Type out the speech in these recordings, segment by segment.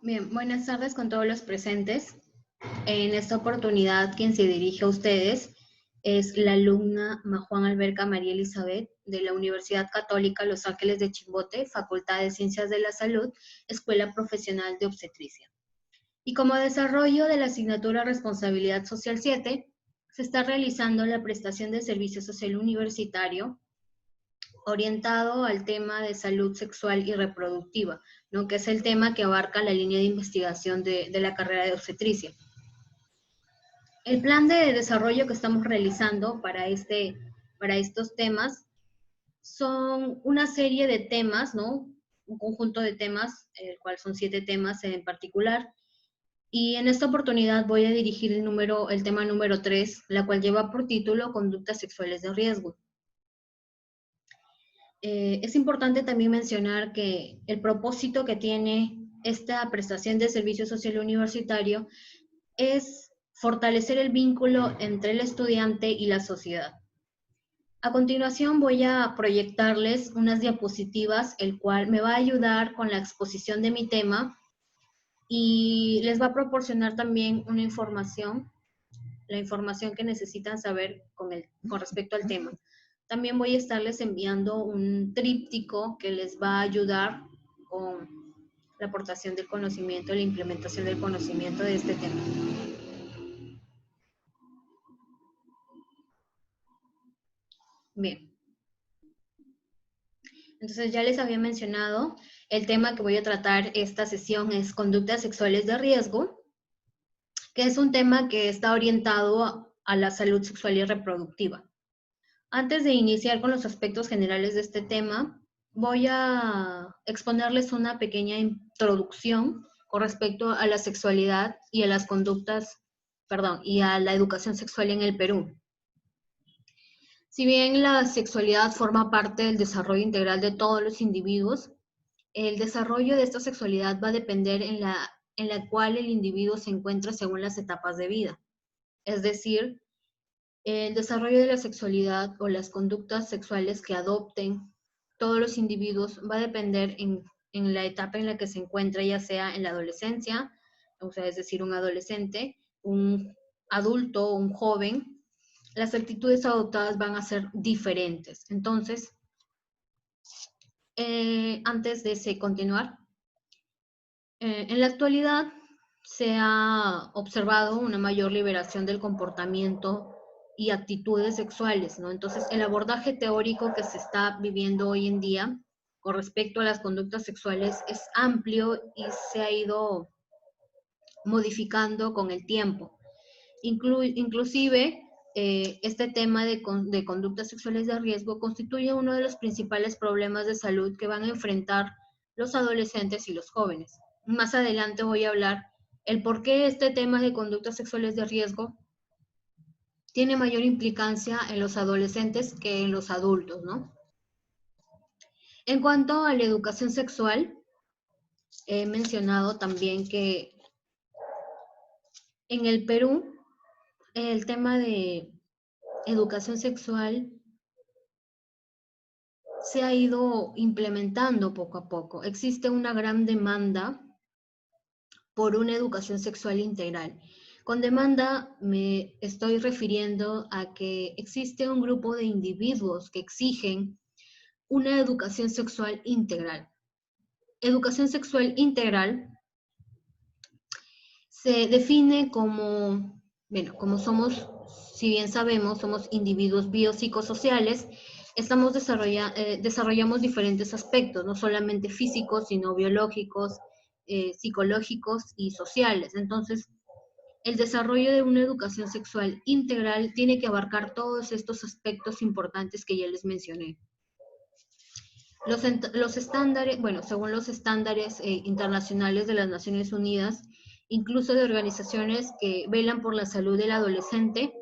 Bien, buenas tardes con todos los presentes. En esta oportunidad, quien se dirige a ustedes es la alumna Majuan Alberca María Elizabeth de la Universidad Católica Los Ángeles de Chimbote, Facultad de Ciencias de la Salud, Escuela Profesional de Obstetricia. Y como desarrollo de la asignatura Responsabilidad Social 7, se está realizando la prestación de servicio social universitario orientado al tema de salud sexual y reproductiva, ¿no? Que es el tema que abarca la línea de investigación de la carrera de obstetricia. El plan de desarrollo que estamos realizando para estos temas son una serie de temas, ¿no? Un conjunto de temas, el cual son 7 temas en particular. Y en esta oportunidad voy a dirigir el tema número 3, la cual lleva por título Conductas sexuales de riesgo. Es importante también mencionar que el propósito que tiene esta prestación de servicio social universitario es fortalecer el vínculo entre el estudiante y la sociedad. A continuación voy a proyectarles unas diapositivas, el cual me va a ayudar con la exposición de mi tema y les va a proporcionar también una información, la información que necesitan saber con respecto al tema. También voy a estarles enviando un tríptico que les va a ayudar con la aportación del conocimiento, la implementación del conocimiento de este tema. Bien. Entonces ya les había mencionado, el tema que voy a tratar esta sesión es conductas sexuales de riesgo, que es un tema que está orientado a la salud sexual y reproductiva. Antes de iniciar con los aspectos generales de este tema, voy a exponerles una pequeña introducción con respecto a la sexualidad y a las conductas, y a la educación sexual en el Perú. Si bien la sexualidad forma parte del desarrollo integral de todos los individuos, el desarrollo de esta sexualidad va a depender en la cual el individuo se encuentra según las etapas de vida. Es decir, el desarrollo de la sexualidad o las conductas sexuales que adopten todos los individuos va a depender en la etapa en la que se encuentra, ya sea en la adolescencia, o sea, es decir, un adolescente, un adulto, un joven. Las actitudes adoptadas van a ser diferentes. Entonces, antes de continuar, en la actualidad se ha observado una mayor liberación del comportamiento y actitudes sexuales, ¿no? Entonces, el abordaje teórico que se está viviendo hoy en día con respecto a las conductas sexuales es amplio y se ha ido modificando con el tiempo. Inclusive, este tema de conductas sexuales de riesgo constituye uno de los principales problemas de salud que van a enfrentar los adolescentes y los jóvenes. Más adelante voy a hablar el por qué este tema de conductas sexuales de riesgo tiene mayor implicancia en los adolescentes que en los adultos, ¿no? En cuanto a la educación sexual, he mencionado también que en el Perú el tema de educación sexual se ha ido implementando poco a poco. Existe una gran demanda por una educación sexual integral. Con demanda me estoy refiriendo a que existe un grupo de individuos que exigen una educación sexual integral. Educación sexual integral se define como, bueno, como somos, si bien sabemos, somos individuos biopsicosociales, desarrollamos diferentes aspectos, no solamente físicos, sino biológicos, psicológicos y sociales. Entonces, el desarrollo de una educación sexual integral tiene que abarcar todos estos aspectos importantes que ya les mencioné. Los estándares, bueno, según los estándares internacionales de las Naciones Unidas, incluso de organizaciones que velan por la salud del adolescente,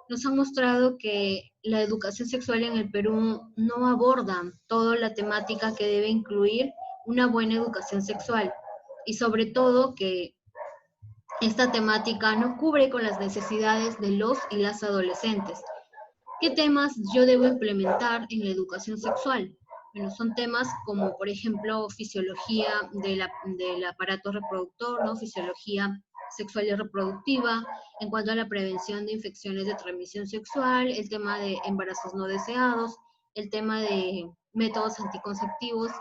nos han mostrado que la educación sexual en el Perú no aborda toda la temática que debe incluir una buena educación sexual y sobre todo que esta temática no cubre con las necesidades de los y las adolescentes. ¿Qué temas yo debo implementar en la educación sexual? Bueno, son temas como, por ejemplo, fisiología del aparato reproductor, ¿no? Fisiología sexual y reproductiva, en cuanto a la prevención de infecciones de transmisión sexual, el tema de embarazos no deseados, el tema de métodos anticonceptivos,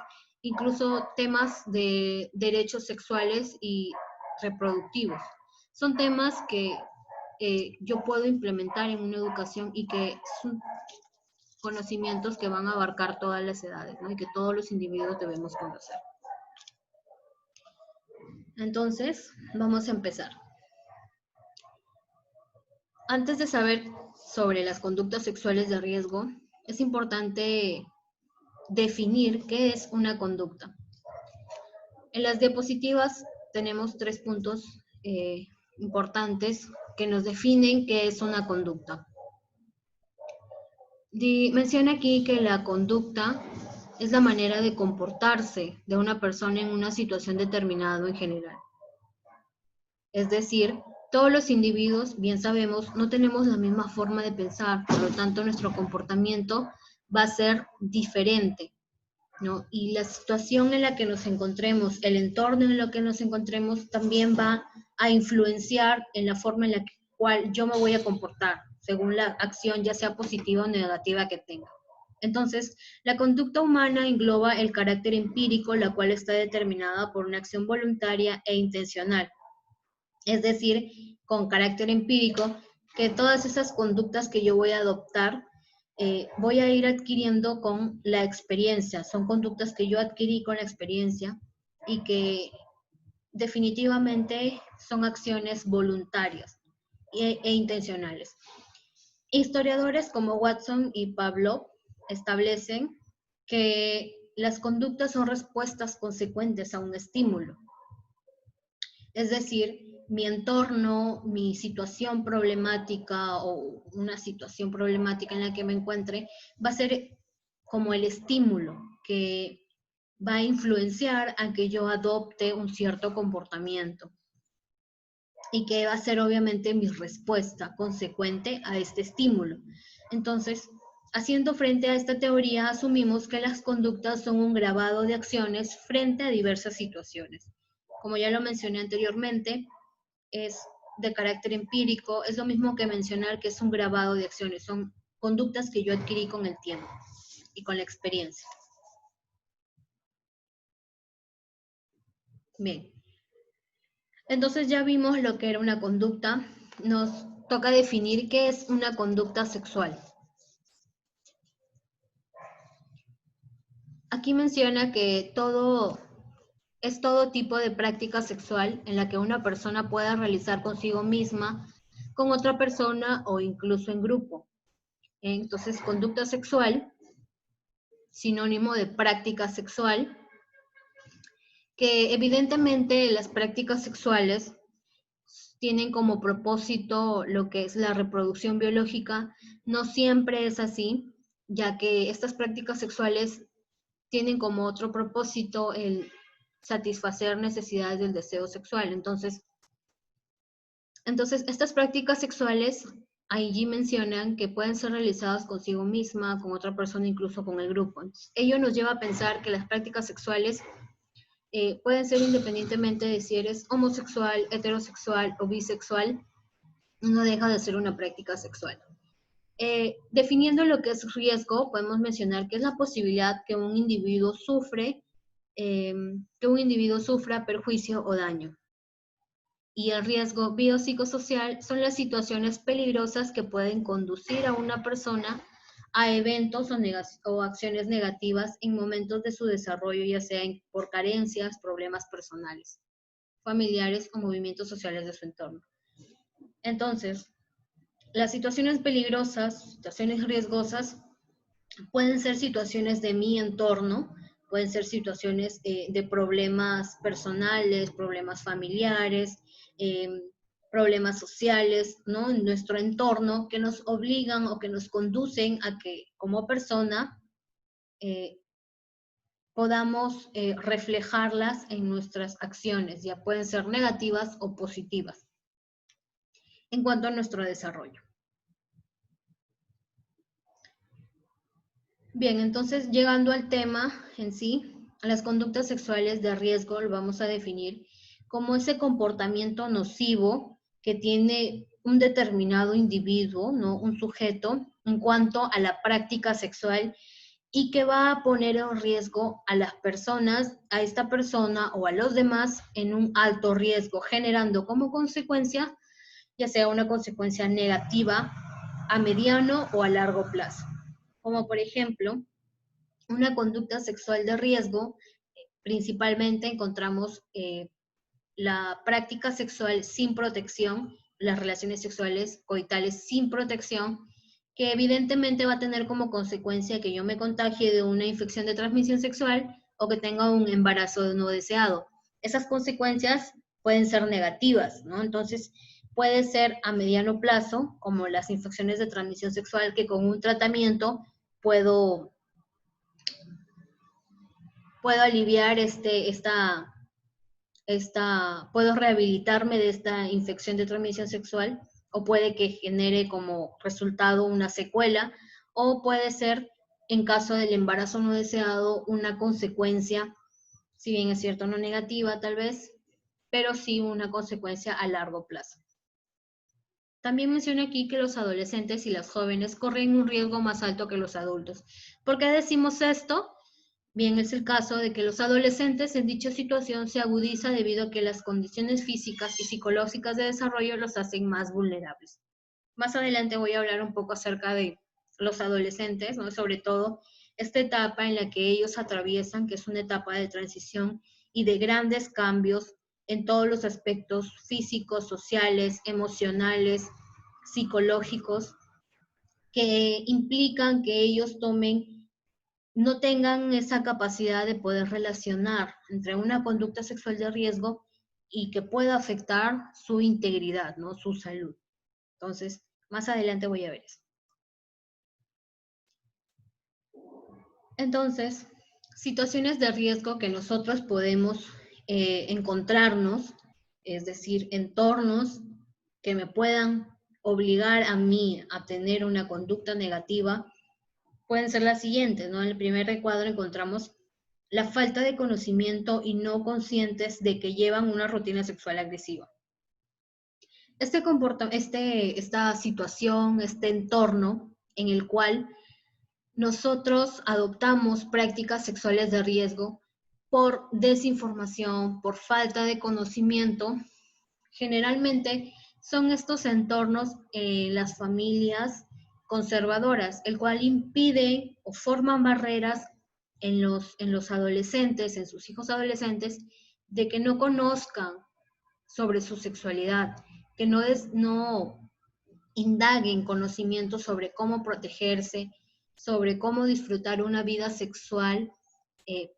incluso temas de derechos sexuales y reproductivos. Son temas que yo puedo implementar en una educación y que son conocimientos que van a abarcar todas las edades, ¿no? Y que todos los individuos debemos conocer. Entonces, vamos a empezar. Antes de saber sobre las conductas sexuales de riesgo, es importante definir qué es una conducta. En las diapositivas tenemos 3 puntos importantes que nos definen qué es una conducta. Menciona aquí que la conducta es la manera de comportarse de una persona en una situación determinada en general. Es decir, todos los individuos, bien sabemos, no tenemos la misma forma de pensar, por lo tanto nuestro comportamiento va a ser diferente, ¿no? Y la situación en la que nos encontremos, el entorno en el que nos encontremos, también va a influenciar en la forma en la cual yo me voy a comportar, según la acción, ya sea positiva o negativa que tenga. Entonces, la conducta humana engloba el carácter empírico, la cual está determinada por una acción voluntaria e intencional. Es decir, con carácter empírico, que todas esas conductas que yo voy a adoptar, voy a ir adquiriendo con la experiencia. Son conductas que yo adquirí con la experiencia y que definitivamente son acciones voluntarias e intencionales. Historiadores como Watson y Pavlov establecen que las conductas son respuestas consecuentes a un estímulo. Es decir, mi entorno, mi situación problemática o una situación problemática en la que me encuentre, va a ser como el estímulo que va a influenciar a que yo adopte un cierto comportamiento y que va a ser obviamente mi respuesta consecuente a este estímulo. Entonces, haciendo frente a esta teoría, asumimos que las conductas son un grabado de acciones frente a diversas situaciones. Como ya lo mencioné anteriormente, es de carácter empírico, es lo mismo que mencionar que es un grabado de acciones, son conductas que yo adquirí con el tiempo y con la experiencia. Bien, entonces ya vimos lo que era una conducta, nos toca definir qué es una conducta sexual. Aquí menciona que es todo tipo de práctica sexual en la que una persona pueda realizar consigo misma, con otra persona o incluso en grupo. Entonces, conducta sexual, sinónimo de práctica sexual, que evidentemente las prácticas sexuales tienen como propósito lo que es la reproducción biológica. No siempre es así, ya que estas prácticas sexuales tienen como otro propósito el satisfacer necesidades del deseo sexual. Entonces estas prácticas sexuales, allí mencionan que pueden ser realizadas consigo misma, con otra persona, incluso con el grupo. Entonces, ello nos lleva a pensar que las prácticas sexuales pueden ser independientemente de si eres homosexual, heterosexual o bisexual, no deja de ser una práctica sexual. Definiendo lo que es riesgo, podemos mencionar que es la posibilidad que un individuo sufra perjuicio o daño. Y el riesgo biopsicosocial son las situaciones peligrosas que pueden conducir a una persona a eventos o acciones negativas en momentos de su desarrollo, ya sea por carencias, problemas personales, familiares o movimientos sociales de su entorno. Entonces, las situaciones peligrosas, situaciones riesgosas, pueden ser situaciones de mi entorno, pueden ser situaciones de problemas personales, problemas familiares, problemas sociales, ¿no? En nuestro entorno que nos obligan o que nos conducen a que como persona podamos reflejarlas en nuestras acciones, ya pueden ser negativas o positivas en cuanto a nuestro desarrollo. Bien, entonces llegando al tema en sí, las conductas sexuales de riesgo lo vamos a definir como ese comportamiento nocivo que tiene un determinado individuo, ¿no? Un sujeto, en cuanto a la práctica sexual y que va a poner en riesgo a las personas, a esta persona o a los demás en un alto riesgo, generando como consecuencia, ya sea una consecuencia negativa a mediano o a largo plazo. Como por ejemplo, una conducta sexual de riesgo, principalmente encontramos la práctica sexual sin protección, las relaciones sexuales coitales sin protección, que evidentemente va a tener como consecuencia que yo me contagie de una infección de transmisión sexual o que tenga un embarazo no deseado. Esas consecuencias pueden ser negativas, ¿no? Entonces, puede ser a mediano plazo, como las infecciones de transmisión sexual, que con un tratamiento puedo aliviar puedo rehabilitarme de esta infección de transmisión sexual, o puede que genere como resultado una secuela, o puede ser, en caso del embarazo no deseado, una consecuencia, si bien es cierto, no negativa tal vez, pero sí una consecuencia a largo plazo. También menciona aquí que los adolescentes y las jóvenes corren un riesgo más alto que los adultos. ¿Por qué decimos esto? Bien, es el caso de que los adolescentes en dicha situación se agudiza debido a que las condiciones físicas y psicológicas de desarrollo los hacen más vulnerables. Más adelante voy a hablar un poco acerca de los adolescentes, ¿no? Sobre todo esta etapa en la que ellos atraviesan, que es una etapa de transición y de grandes cambios en todos los aspectos físicos, sociales, emocionales, psicológicos, que implican que ellos no tengan esa capacidad de poder relacionar entre una conducta sexual de riesgo y que pueda afectar su integridad, ¿no? Su salud. Entonces, más adelante voy a ver eso. Entonces, situaciones de riesgo que nosotros podemos encontrarnos, es decir, entornos que me puedan obligar a mí a tener una conducta negativa, pueden ser las siguientes, ¿no? En el primer recuadro encontramos la falta de conocimiento y no conscientes de que llevan una rutina sexual agresiva. Esta situación, este entorno en el cual nosotros adoptamos prácticas sexuales de riesgo por desinformación, por falta de conocimiento, generalmente son estos entornos las familias conservadoras, el cual impide o forman barreras en los adolescentes, en sus hijos adolescentes, de que no conozcan sobre su sexualidad, que no indaguen conocimiento sobre cómo protegerse, sobre cómo disfrutar una vida sexual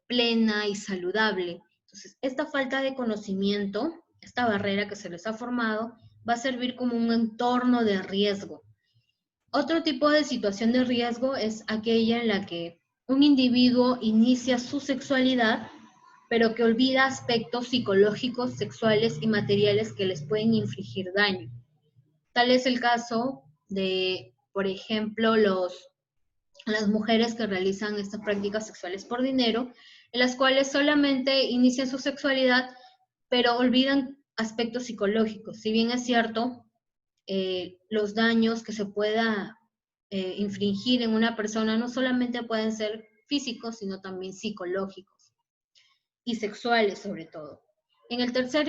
plena y saludable. Entonces, esta falta de conocimiento, esta barrera que se les ha formado, va a servir como un entorno de riesgo. Otro tipo de situación de riesgo es aquella en la que un individuo inicia su sexualidad, pero que olvida aspectos psicológicos, sexuales y materiales que les pueden infligir daño. Tal es el caso de, por ejemplo, las mujeres que realizan estas prácticas sexuales por dinero, en las cuales solamente inician su sexualidad, pero olvidan aspectos psicológicos. Si bien es cierto, los daños que se pueda infringir en una persona no solamente pueden ser físicos, sino también psicológicos y sexuales sobre todo. En el tercer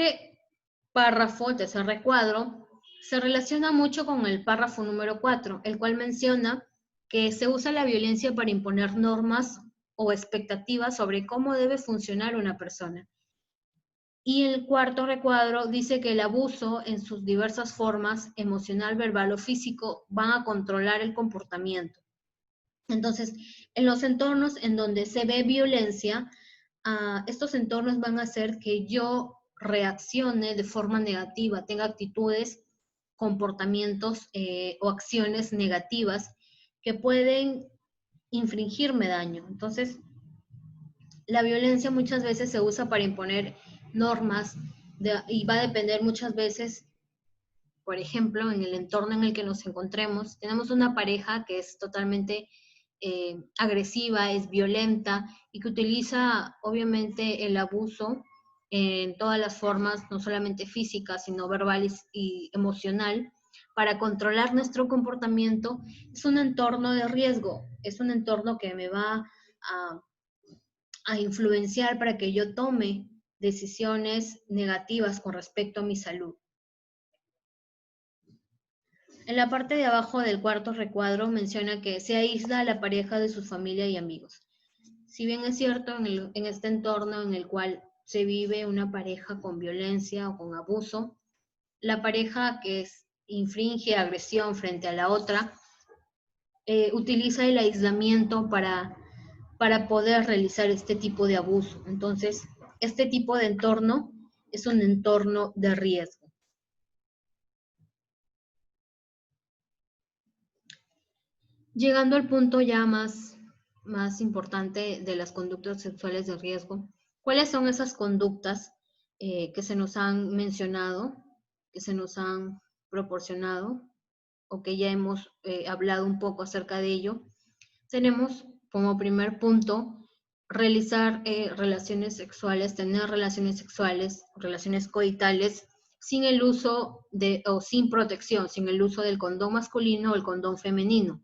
párrafo, el tercer recuadro, se relaciona mucho con el párrafo número 4, el cual menciona que se usa la violencia para imponer normas o expectativas sobre cómo debe funcionar una persona. Y el cuarto recuadro dice que el abuso en sus diversas formas, emocional, verbal o físico, van a controlar el comportamiento. Entonces, en los entornos en donde se ve violencia, estos entornos van a hacer que yo reaccione de forma negativa, tenga actitudes, comportamientos o acciones negativas que pueden infringirme daño. Entonces, la violencia muchas veces se usa para imponer normas y va a depender muchas veces, por ejemplo, en el entorno en el que nos encontremos. Tenemos una pareja que es totalmente agresiva, es violenta y que utiliza obviamente el abuso en todas las formas, no solamente física, sino verbal y emocional, para controlar nuestro comportamiento, es un entorno de riesgo, es un entorno que me va a influenciar para que yo tome decisiones negativas con respecto a mi salud. En la parte de abajo del cuarto recuadro menciona que se aísla a la pareja de su familia y amigos. Si bien es cierto, en este entorno en el cual se vive una pareja con violencia o con abuso, la pareja que infringe agresión frente a la otra utiliza el aislamiento para poder realizar este tipo de abuso. Entonces, este tipo de entorno es un entorno de riesgo. Llegando al punto ya más importante de las conductas sexuales de riesgo, ¿cuáles son esas conductas que se nos han mencionado, que se nos han proporcionado o que ya hemos hablado un poco acerca de ello? Tenemos como primer punto realizar relaciones sexuales, tener relaciones sexuales, relaciones coitales, sin el uso o sin protección, sin el uso del condón masculino o el condón femenino.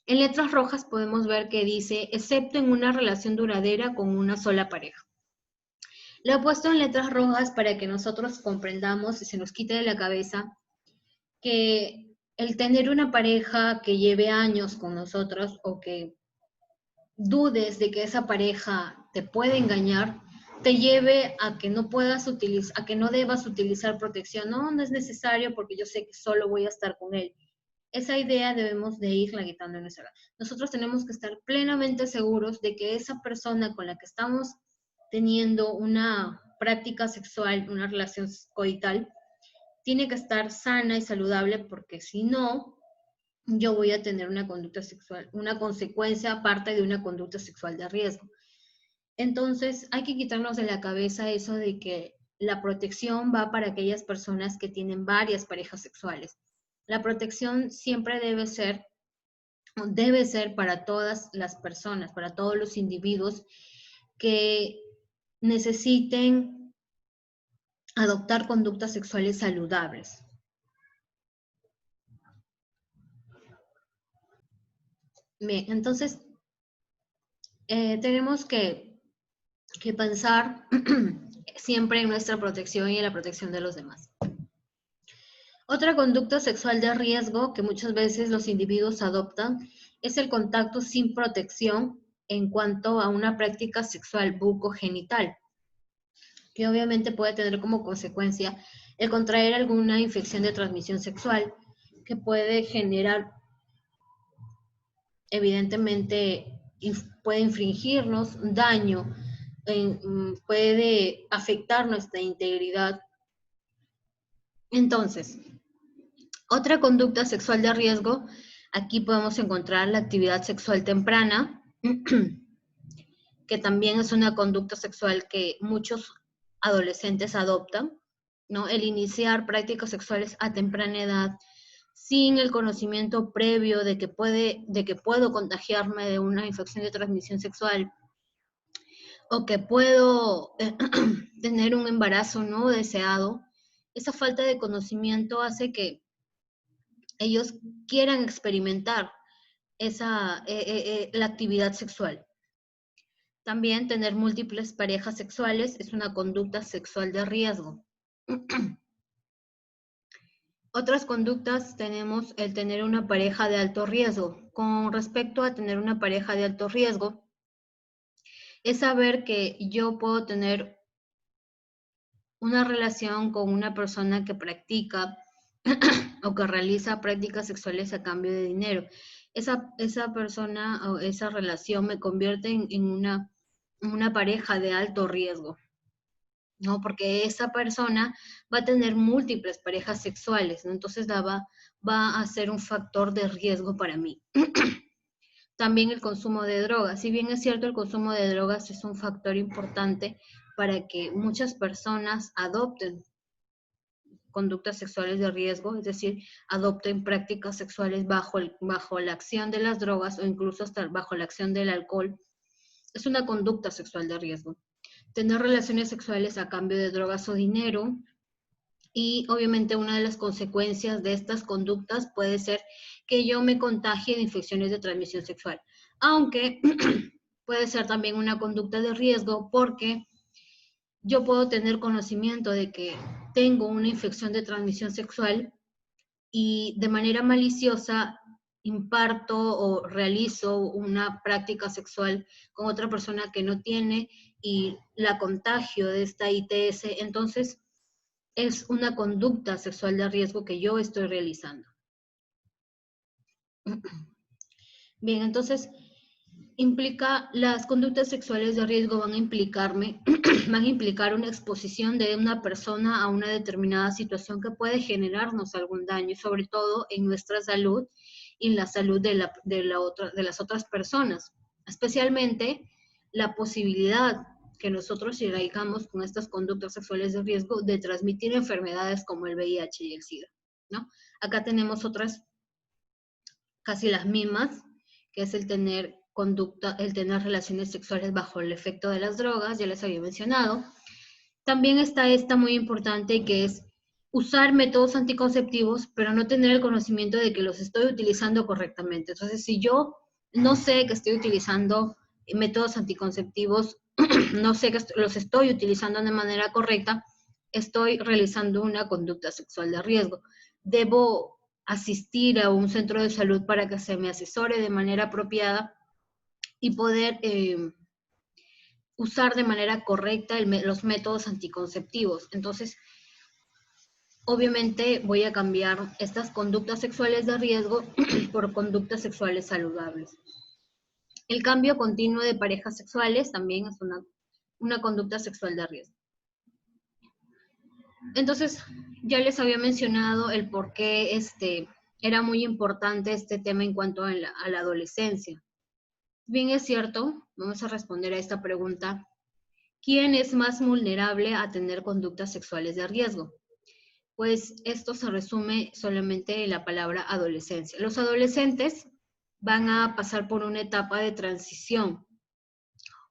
En letras rojas podemos ver que dice, excepto en una relación duradera con una sola pareja. Lo he puesto en letras rojas para que nosotros comprendamos y se nos quite de la cabeza que el tener una pareja que lleve años con nosotros o que dudes de que esa pareja te puede engañar, te lleve a que no puedas utilizar, a que no debas utilizar protección. No, no es necesario porque yo sé que solo voy a estar con él. Esa idea debemos de irla quitando en nuestra vida. Nosotros tenemos que estar plenamente seguros de que esa persona con la que estamos teniendo una práctica sexual, una relación coital, tiene que estar sana y saludable porque si no, yo voy a tener una conducta sexual, una consecuencia aparte de una conducta sexual de riesgo. Entonces, hay que quitarnos de la cabeza eso de que la protección va para aquellas personas que tienen varias parejas sexuales. La protección siempre debe ser para todas las personas, para todos los individuos que necesiten adoptar conductas sexuales saludables. Bien, entonces tenemos que pensar siempre en nuestra protección y en la protección de los demás. Otra conducta sexual de riesgo que muchas veces los individuos adoptan es el contacto sin protección en cuanto a una práctica sexual bucogenital, que obviamente puede tener como consecuencia el contraer alguna infección de transmisión sexual que puede generar, evidentemente, puede infringirnos daño, puede afectar nuestra integridad. Entonces, otra conducta sexual de riesgo, aquí podemos encontrar la actividad sexual temprana, que también es una conducta sexual que muchos adolescentes adoptan, ¿no? El iniciar prácticas sexuales a temprana edad, sin el conocimiento previo de que puedo contagiarme de una infección de transmisión sexual, o que puedo tener un embarazo no deseado. Esa falta de conocimiento hace que ellos quieran experimentar la actividad sexual. También tener múltiples parejas sexuales es una conducta sexual de riesgo. Otras conductas tenemos el tener una pareja de alto riesgo. Con respecto a tener una pareja de alto riesgo, es saber que yo puedo tener una relación con una persona que practica o que realiza prácticas sexuales a cambio de dinero. Esa persona o esa relación me convierte en una pareja de alto riesgo, ¿no? Porque esa persona va a tener múltiples parejas sexuales, ¿no? Entonces va a ser un factor de riesgo para mí. También el consumo de drogas. Si bien es cierto, el consumo de drogas es un factor importante para que muchas personas adopten conductas sexuales de riesgo, es decir, adopten prácticas sexuales bajo la acción de las drogas o incluso hasta bajo la acción del alcohol, es una conducta sexual de riesgo. Tener relaciones sexuales a cambio de drogas o dinero, y obviamente una de las consecuencias de estas conductas puede ser que yo me contagie de infecciones de transmisión sexual, aunque puede ser también una conducta de riesgo porque yo puedo tener conocimiento de que tengo una infección de transmisión sexual y de manera maliciosa imparto o realizo una práctica sexual con otra persona que no tiene y la contagio de esta ITS, entonces es una conducta sexual de riesgo que yo estoy realizando. Bien, entonces las conductas sexuales de riesgo van a implicar una exposición de una persona a una determinada situación que puede generarnos algún daño, sobre todo en nuestra salud y en la salud de las otras personas, especialmente la posibilidad que nosotros llegamos con estas conductas sexuales de riesgo de transmitir enfermedades como el VIH y el SIDA, ¿no? Acá tenemos otras casi las mismas, que es el tener relaciones sexuales bajo el efecto de las drogas, ya les había mencionado. También está esta muy importante, que es usar métodos anticonceptivos, pero no tener el conocimiento de que los estoy utilizando correctamente. Entonces, si yo no sé que estoy utilizando métodos anticonceptivos, no sé que los estoy utilizando de manera correcta, estoy realizando una conducta sexual de riesgo. Debo asistir a un centro de salud para que se me asesore de manera apropiada y poder usar de manera correcta los métodos anticonceptivos. Entonces, obviamente voy a cambiar estas conductas sexuales de riesgo por conductas sexuales saludables. El cambio continuo de parejas sexuales también es una conducta sexual de riesgo. Entonces, ya les había mencionado el por qué era muy importante este tema en cuanto a la adolescencia. Bien, es cierto, vamos a responder a esta pregunta. ¿Quién es más vulnerable a tener conductas sexuales de riesgo? Pues esto se resume solamente en la palabra adolescencia. Los adolescentes van a pasar por una etapa de transición,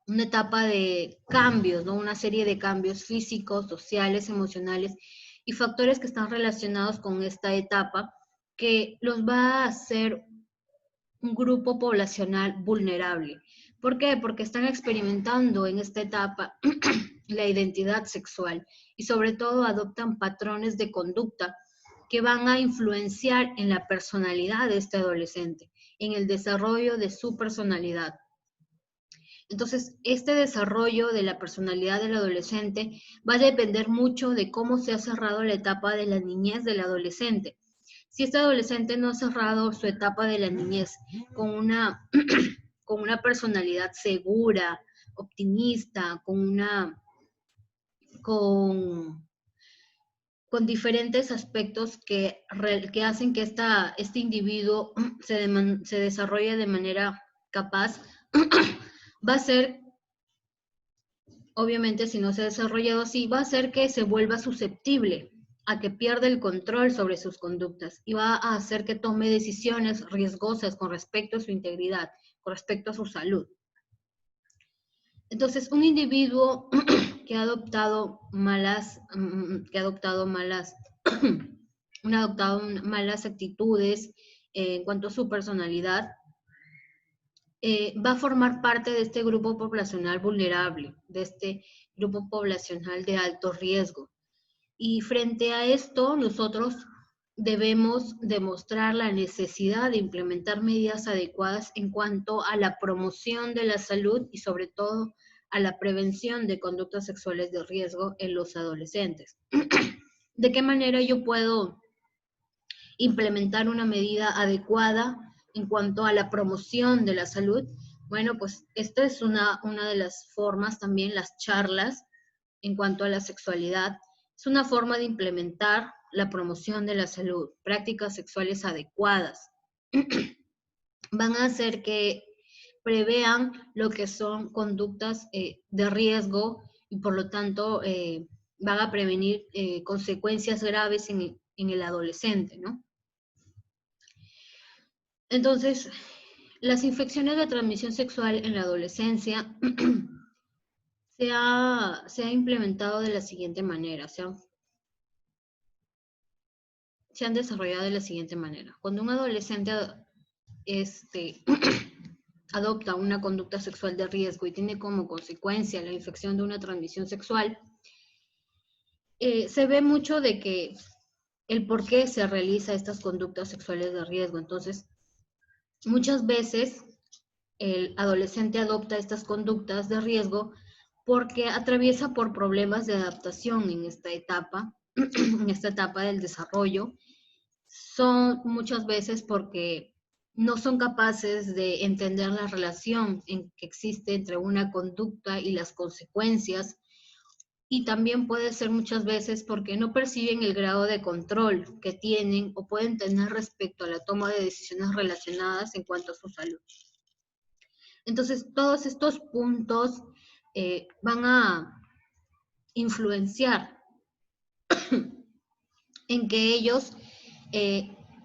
una etapa de cambios, ¿no? Una serie de cambios físicos, sociales, emocionales y factores que están relacionados con esta etapa que los va a hacer un grupo poblacional vulnerable. ¿Por qué? Porque están experimentando en esta etapa la identidad sexual y sobre todo adoptan patrones de conducta que van a influenciar en la personalidad de este adolescente, en el desarrollo de su personalidad. Entonces, este desarrollo de la personalidad del adolescente va a depender mucho de cómo se ha cerrado la etapa de la niñez del adolescente. Si este adolescente no ha cerrado su etapa de la niñez con una, con una personalidad segura, optimista, con diferentes aspectos que hacen que este individuo se desarrolle de manera capaz, va a ser, obviamente si no se ha desarrollado así, va a hacer que se vuelva susceptible a que pierda el control sobre sus conductas y va a hacer que tome decisiones riesgosas con respecto a su integridad, con respecto a su salud. Entonces, un individuo que ha adoptado malas actitudes en cuanto a su personalidad, va a formar parte de este grupo poblacional vulnerable, de este grupo poblacional de alto riesgo. Y frente a esto, nosotros debemos demostrar la necesidad de implementar medidas adecuadas en cuanto a la promoción de la salud y sobre todo a la prevención de conductas sexuales de riesgo en los adolescentes. ¿De qué manera yo puedo implementar una medida adecuada en cuanto a la promoción de la salud? Bueno, pues esta es una de las formas también, las charlas en cuanto a la sexualidad. Es una forma de implementar la promoción de la salud, prácticas sexuales adecuadas. Van a hacer que prevean lo que son conductas de riesgo y por lo tanto van a prevenir consecuencias graves en el adolescente, ¿no? Entonces, las infecciones de transmisión sexual en la adolescencia se ha implementado de la siguiente manera, se han desarrollado de la siguiente manera. Cuando un adolescente adopta una conducta sexual de riesgo y tiene como consecuencia la infección de una transmisión sexual, se ve mucho de que el por qué se realiza estas conductas sexuales de riesgo. Entonces, muchas veces el adolescente adopta estas conductas de riesgo porque atraviesa por problemas de adaptación en esta etapa, en esta etapa del desarrollo. Son muchas veces porque no son capaces de entender la relación que existe entre una conducta y las consecuencias, y también puede ser muchas veces porque no perciben el grado de control que tienen o pueden tener respecto a la toma de decisiones relacionadas en cuanto a su salud. Entonces, todos estos puntos van a influenciar en que ellos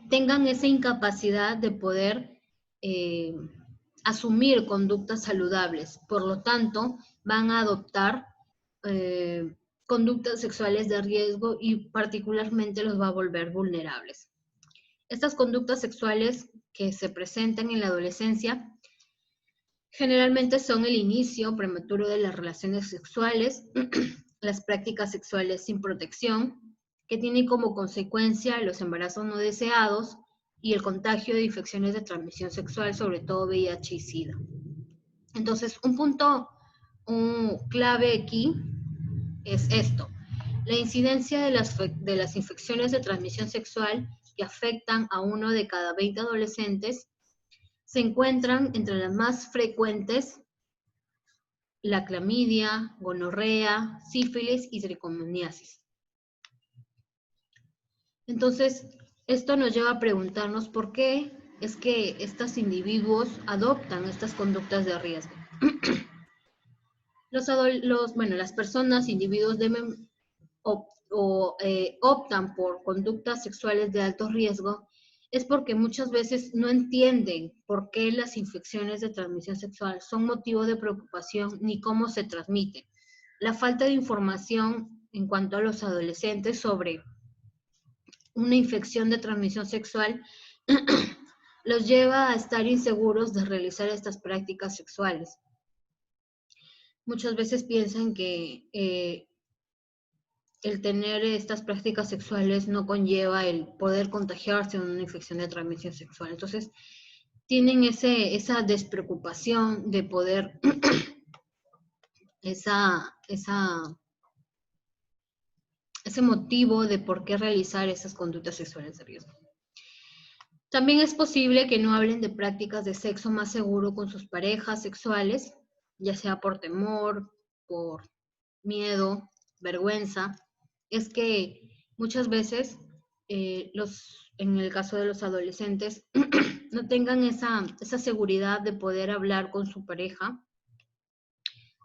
tengan esa incapacidad de poder asumir conductas saludables. Por lo tanto, van a adoptar conductas sexuales de riesgo y particularmente los va a volver vulnerables. Estas conductas sexuales que se presentan en la adolescencia generalmente son el inicio prematuro de las relaciones sexuales, las prácticas sexuales sin protección, que tienen como consecuencia los embarazos no deseados y el contagio de infecciones de transmisión sexual, sobre todo VIH y SIDA. Entonces, un punto clave aquí es esto: la incidencia de las infecciones de transmisión sexual que afectan a 1 de cada 20 adolescentes se encuentran entre las más frecuentes la clamidia, gonorrea, sífilis y tricomoniasis. Entonces, esto nos lleva a preguntarnos por qué es que estos individuos adoptan estas conductas de riesgo. Las personas, individuos deben optan por conductas sexuales de alto riesgo es porque muchas veces no entienden por qué las infecciones de transmisión sexual son motivo de preocupación ni cómo se transmiten. La falta de información en cuanto a los adolescentes sobre una infección de transmisión sexual los lleva a estar inseguros de realizar estas prácticas sexuales. Muchas veces piensan que el tener estas prácticas sexuales no conlleva el poder contagiarse de una infección de transmisión sexual. Entonces, tienen esa despreocupación de poder, ese motivo de por qué realizar esas conductas sexuales de riesgo. También es posible que no hablen de prácticas de sexo más seguro con sus parejas sexuales, ya sea por temor, por miedo, vergüenza. Es que muchas veces en el caso de los adolescentes no tengan esa seguridad de poder hablar con su pareja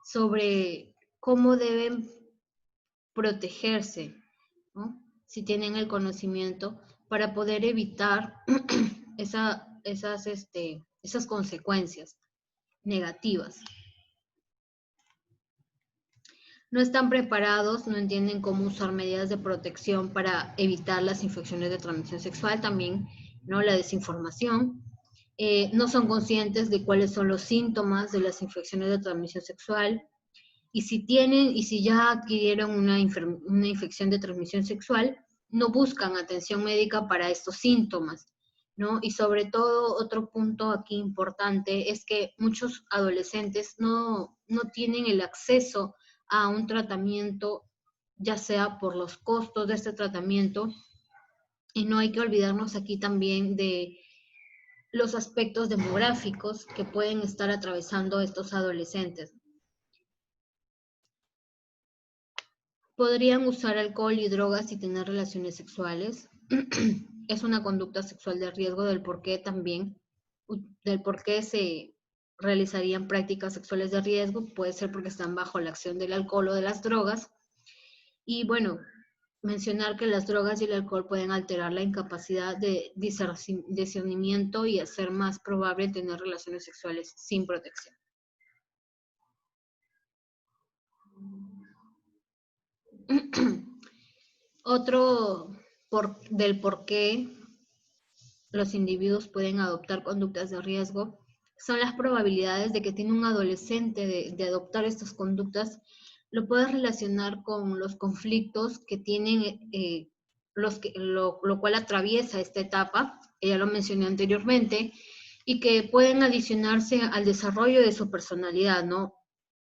sobre cómo deben protegerse, ¿no? Si tienen el conocimiento, para poder evitar esas consecuencias negativas. No están preparados, no entienden cómo usar medidas de protección para evitar las infecciones de transmisión sexual, también, ¿no? La desinformación. No son conscientes de cuáles son los síntomas de las infecciones de transmisión sexual. Y si ya adquirieron una infección de transmisión sexual, no buscan atención médica para estos síntomas, ¿no? Y sobre todo, otro punto aquí importante es que muchos adolescentes no tienen el acceso a un tratamiento, ya sea por los costos de este tratamiento, y no hay que olvidarnos aquí también de los aspectos demográficos que pueden estar atravesando estos adolescentes. Podrían usar alcohol y drogas y tener relaciones sexuales. Es una conducta sexual de riesgo del por qué se realizarían prácticas sexuales de riesgo. Puede ser porque están bajo la acción del alcohol o de las drogas. Y bueno, mencionar que las drogas y el alcohol pueden alterar la incapacidad de discernimiento y hacer más probable tener relaciones sexuales sin protección. Otro del por qué los individuos pueden adoptar conductas de riesgo son las probabilidades de que tiene un adolescente de adoptar estas conductas. Lo puedes relacionar con los conflictos que tienen, lo cual atraviesa esta etapa, que ya lo mencioné anteriormente, y que pueden adicionarse al desarrollo de su personalidad, ¿no?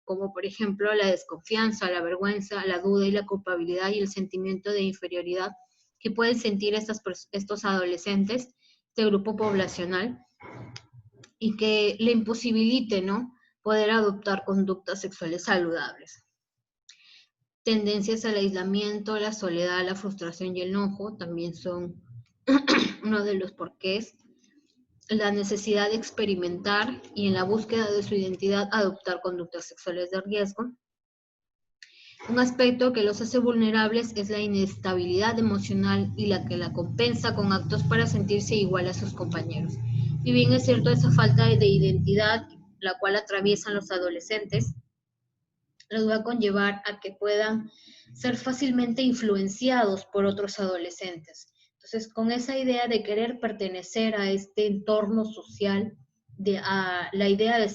Como por ejemplo la desconfianza, la vergüenza, la duda y la culpabilidad y el sentimiento de inferioridad que pueden sentir estos adolescentes de grupo poblacional y que le imposibilite, ¿no?, poder adoptar conductas sexuales saludables. Tendencias al aislamiento, la soledad, la frustración y el enojo también son uno de los porqués. La necesidad de experimentar y en la búsqueda de su identidad adoptar conductas sexuales de riesgo. Un aspecto que los hace vulnerables es la inestabilidad emocional y la que la compensa con actos para sentirse igual a sus compañeros. Y bien es cierto, esa falta de identidad, la cual atraviesan los adolescentes, los va a conllevar a que puedan ser fácilmente influenciados por otros adolescentes. Entonces, con esa idea de querer pertenecer a este entorno social, a la idea de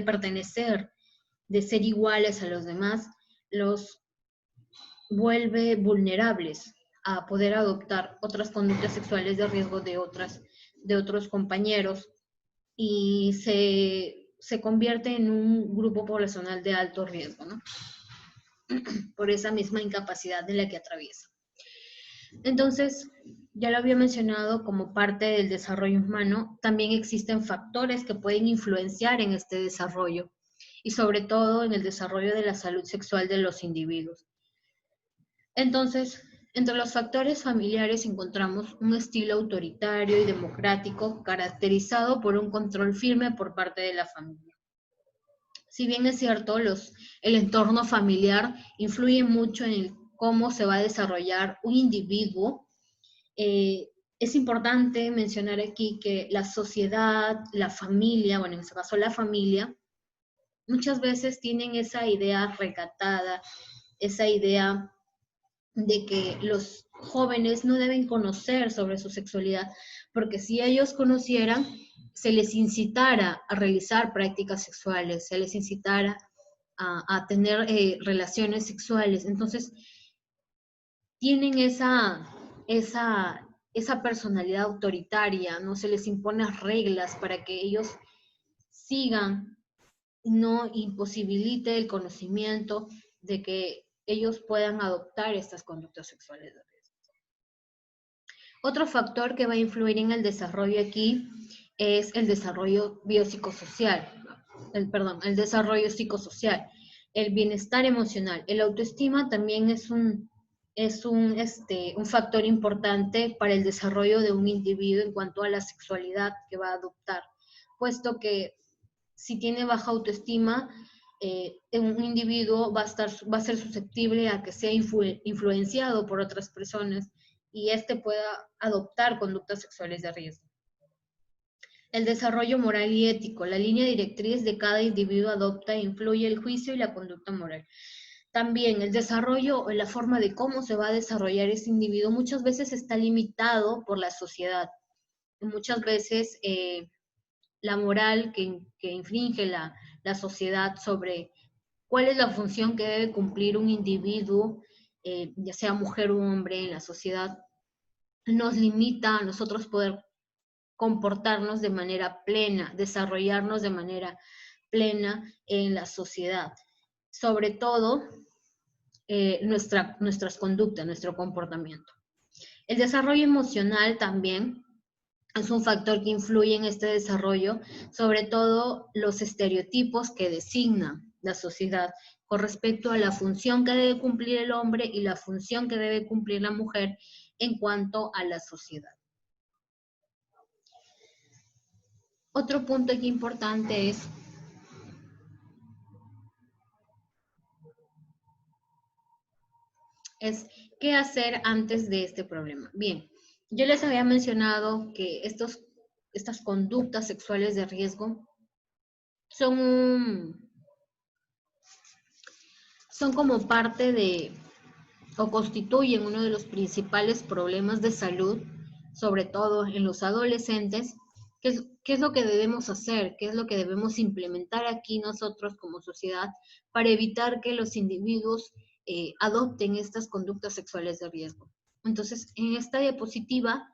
pertenecer, de ser iguales a los demás, los vuelve vulnerables a poder adoptar otras conductas sexuales de riesgo de otros compañeros y se convierte en un grupo poblacional de alto riesgo, ¿no? Por esa misma incapacidad de la que atraviesa. Entonces, ya lo había mencionado, como parte del desarrollo humano, también existen factores que pueden influenciar en este desarrollo y sobre todo en el desarrollo de la salud sexual de los individuos. Entonces, entre los factores familiares encontramos un estilo autoritario y democrático caracterizado por un control firme por parte de la familia. Si bien es cierto, el entorno familiar influye mucho en cómo se va a desarrollar un individuo, es importante mencionar aquí que la sociedad, la familia, bueno, en este caso la familia, muchas veces tienen esa idea recatada, esa idea de que los jóvenes no deben conocer sobre su sexualidad, porque si ellos conocieran, se les incitara a realizar prácticas sexuales, se les incitara a tener relaciones sexuales. Entonces, tienen esa personalidad autoritaria, no se les impone reglas para que ellos sigan, no imposibilite el conocimiento de que ellos puedan adoptar estas conductas sexuales de riesgo. Otro factor que va a influir en el desarrollo aquí es el desarrollo biopsicosocial, el desarrollo psicosocial, el bienestar emocional. El autoestima también es un factor importante para el desarrollo de un individuo en cuanto a la sexualidad que va a adoptar, puesto que si tiene baja autoestima, un individuo va a ser susceptible a que sea influenciado por otras personas y éste pueda adoptar conductas sexuales de riesgo. El desarrollo moral y ético. La línea directriz de cada individuo adopta e influye el juicio y la conducta moral. También el desarrollo o la forma de cómo se va a desarrollar ese individuo muchas veces está limitado por la sociedad. Muchas veces la moral que infringe la sociedad sobre cuál es la función que debe cumplir un individuo, ya sea mujer o hombre en la sociedad, nos limita a nosotros poder comportarnos de manera plena, desarrollarnos de manera plena en la sociedad. Sobre todo, nuestras conductas, nuestro comportamiento. El desarrollo emocional también es un factor que influye en este desarrollo, sobre todo los estereotipos que designan la sociedad con respecto a la función que debe cumplir el hombre y la función que debe cumplir la mujer en cuanto a la sociedad. Otro punto aquí importante es es qué hacer antes de este problema. Bien, yo les había mencionado que estas conductas sexuales de riesgo son, son como parte de o constituyen uno de los principales problemas de salud, sobre todo en los adolescentes. ¿Qué es lo que debemos hacer? ¿Qué es lo que debemos implementar aquí nosotros como sociedad para evitar que los individuos adopten estas conductas sexuales de riesgo? Entonces, en esta diapositiva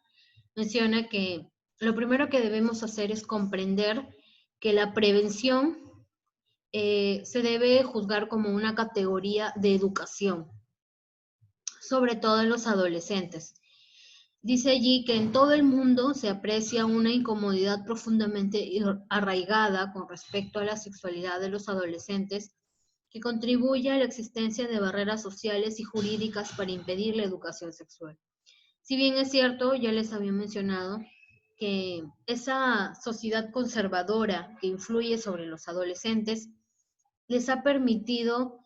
menciona que lo primero que debemos hacer es comprender que la prevención se debe juzgar como una categoría de educación, sobre todo en los adolescentes. Dice allí que en todo el mundo se aprecia una incomodidad profundamente arraigada con respecto a la sexualidad de los adolescentes, que contribuye a la existencia de barreras sociales y jurídicas para impedir la educación sexual. Si bien es cierto, ya les había mencionado que esa sociedad conservadora que influye sobre los adolescentes les ha permitido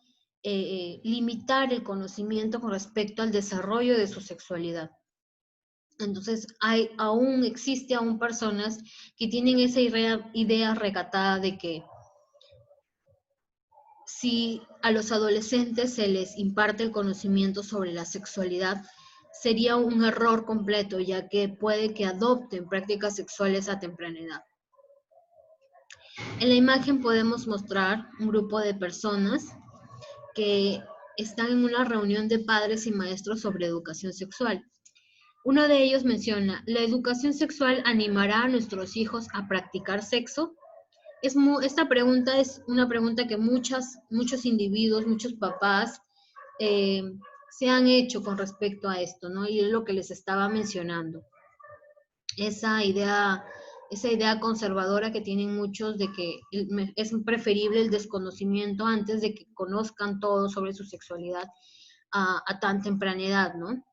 limitar el conocimiento con respecto al desarrollo de su sexualidad. Entonces, existe aún personas que tienen esa idea recatada de que si a los adolescentes se les imparte el conocimiento sobre la sexualidad, sería un error completo, ya que puede que adopten prácticas sexuales a temprana edad. En la imagen podemos mostrar un grupo de personas que están en una reunión de padres y maestros sobre educación sexual. Uno de ellos menciona, ¿la educación sexual animará a nuestros hijos a practicar sexo? Esta pregunta es una pregunta que muchos individuos, muchos papás eh, se han hecho con respecto a esto, ¿no? Y es lo que les estaba mencionando. Esa idea conservadora que tienen muchos de que es preferible el desconocimiento antes de que conozcan todo sobre su sexualidad a tan temprana edad, ¿no?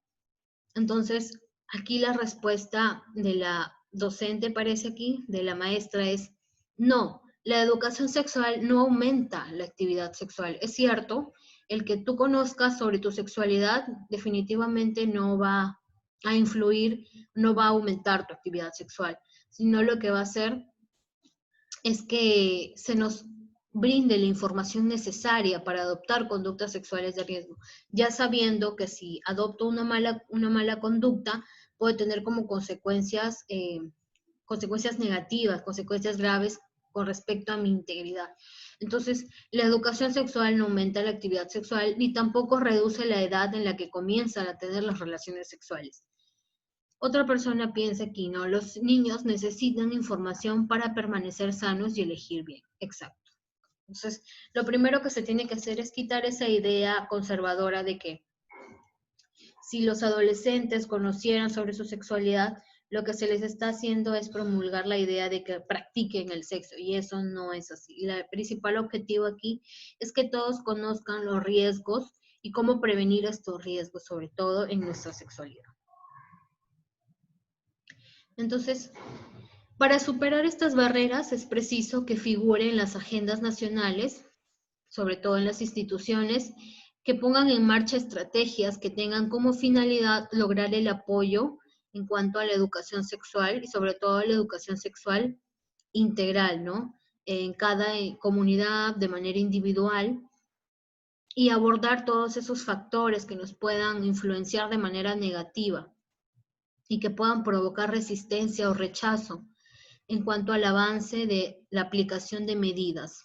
Entonces, aquí la respuesta de la docente, parece aquí, de la maestra es, no, la educación sexual no aumenta la actividad sexual. Es cierto, el que tú conozcas sobre tu sexualidad definitivamente no va a influir, no va a aumentar tu actividad sexual, sino lo que va a hacer es que se nos brinde la información necesaria para adoptar conductas sexuales de riesgo, ya sabiendo que si adopto una mala conducta puede tener como consecuencias negativas, consecuencias graves con respecto a mi integridad. Entonces, la educación sexual no aumenta la actividad sexual ni tampoco reduce la edad en la que comienzan a tener las relaciones sexuales. Otra persona piensa aquí, ¿no? Los niños necesitan información para permanecer sanos y elegir bien. Exacto. Entonces, lo primero que se tiene que hacer es quitar esa idea conservadora de que si los adolescentes conocieran sobre su sexualidad, lo que se les está haciendo es promulgar la idea de que practiquen el sexo, y eso no es así. El principal objetivo aquí es que todos conozcan los riesgos y cómo prevenir estos riesgos, sobre todo en nuestra sexualidad. Entonces, para superar estas barreras es preciso que figure en las agendas nacionales, sobre todo en las instituciones, que pongan en marcha estrategias que tengan como finalidad lograr el apoyo en cuanto a la educación sexual y sobre todo la educación sexual integral, ¿no? En cada comunidad, de manera individual, y abordar todos esos factores que nos puedan influenciar de manera negativa y que puedan provocar resistencia o rechazo en cuanto al avance de la aplicación de medidas.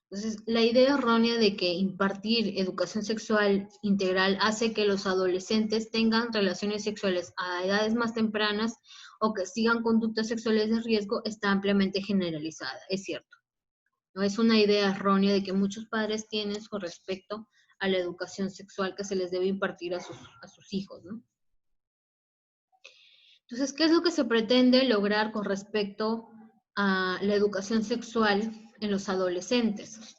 Entonces, la idea errónea de que impartir educación sexual integral hace que los adolescentes tengan relaciones sexuales a edades más tempranas o que sigan conductas sexuales de riesgo está ampliamente generalizada, es cierto. ¿No? Es una idea errónea de que muchos padres tienen con respecto a la educación sexual que se les debe impartir a sus hijos, ¿no? Entonces, ¿qué es lo que se pretende lograr con respecto a la educación sexual en los adolescentes?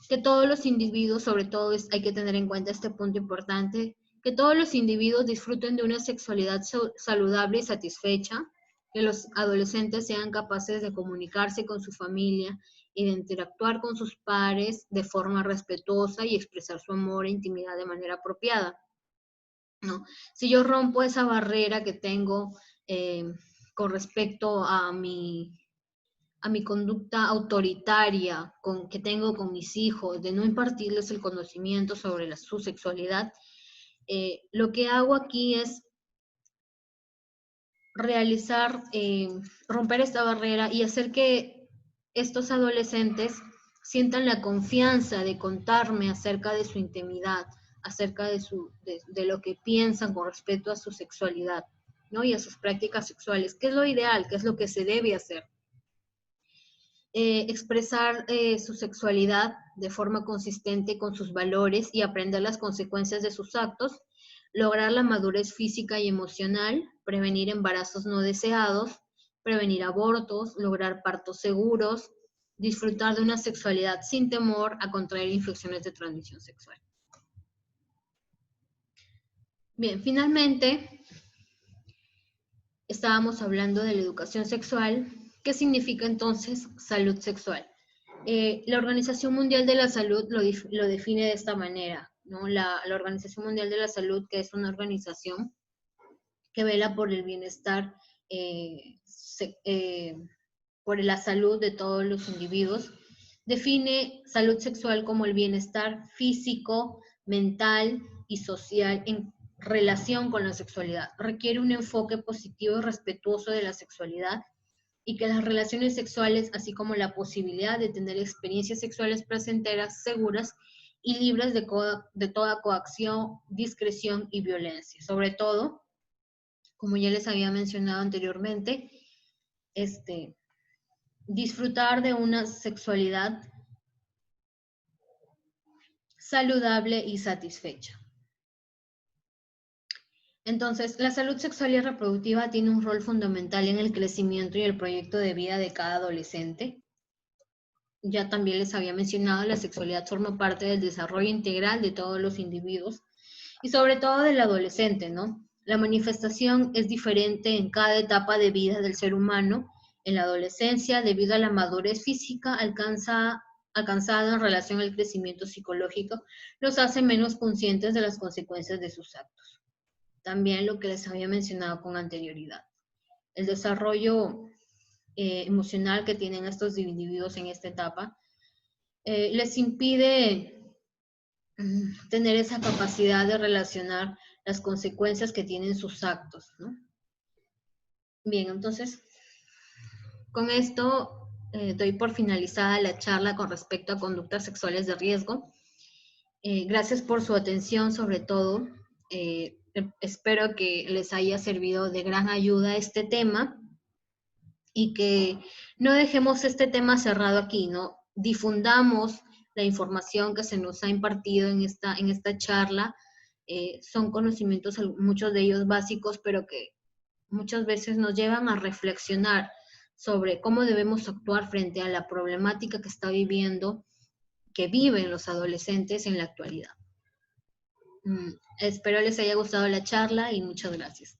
Que todos los individuos, sobre todo hay que tener en cuenta este punto importante, que todos los individuos disfruten de una sexualidad saludable y satisfecha, que los adolescentes sean capaces de comunicarse con su familia y de interactuar con sus pares de forma respetuosa y expresar su amor e intimidad de manera apropiada. ¿no? Si yo rompo esa barrera que tengo con respecto a mi conducta autoritaria que tengo con mis hijos, de no impartirles el conocimiento sobre su sexualidad, lo que hago aquí es realizar, romper esta barrera y hacer que estos adolescentes sientan la confianza de contarme acerca de su intimidad, acerca de lo que piensan con respecto a su sexualidad, ¿no? Y a sus prácticas sexuales, qué es lo ideal, qué es lo que se debe hacer. Expresar su sexualidad de forma consistente con sus valores y aprender las consecuencias de sus actos, lograr la madurez física y emocional, prevenir embarazos no deseados, prevenir abortos, lograr partos seguros, disfrutar de una sexualidad sin temor a contraer infecciones de transmisión sexual. Bien, finalmente, estábamos hablando de la educación sexual. ¿Qué significa entonces salud sexual? La Organización Mundial de la Salud lo define de esta manera, ¿no? La Organización Mundial de la Salud, que es una organización que vela por el bienestar, por la salud de todos los individuos, define salud sexual como el bienestar físico, mental y social en relación con la sexualidad. Requiere un enfoque positivo y respetuoso de la sexualidad y que las relaciones sexuales, así como la posibilidad de tener experiencias sexuales placenteras, seguras y libres de toda coacción, discreción y violencia. Sobre todo, como ya les había mencionado anteriormente, disfrutar de una sexualidad saludable y satisfecha. Entonces, la salud sexual y reproductiva tiene un rol fundamental en el crecimiento y el proyecto de vida de cada adolescente. Ya también les había mencionado, la sexualidad forma parte del desarrollo integral de todos los individuos y sobre todo del adolescente, ¿no? La manifestación es diferente en cada etapa de vida del ser humano. En la adolescencia, debido a la madurez física alcanzada en relación al crecimiento psicológico, los hace menos conscientes de las consecuencias de sus actos. También lo que les había mencionado con anterioridad. El desarrollo emocional que tienen estos individuos en esta etapa les impide tener esa capacidad de relacionar las consecuencias que tienen sus actos, ¿no? Bien, entonces, con esto doy por finalizada la charla con respecto a conductas sexuales de riesgo. Gracias por su atención, sobre todo. Espero que les haya servido de gran ayuda este tema y que no dejemos este tema cerrado aquí, ¿no? Difundamos la información que se nos ha impartido en esta charla. Son conocimientos, muchos de ellos básicos, pero que muchas veces nos llevan a reflexionar sobre cómo debemos actuar frente a la problemática que viven los adolescentes en la actualidad. Espero les haya gustado la charla y muchas gracias.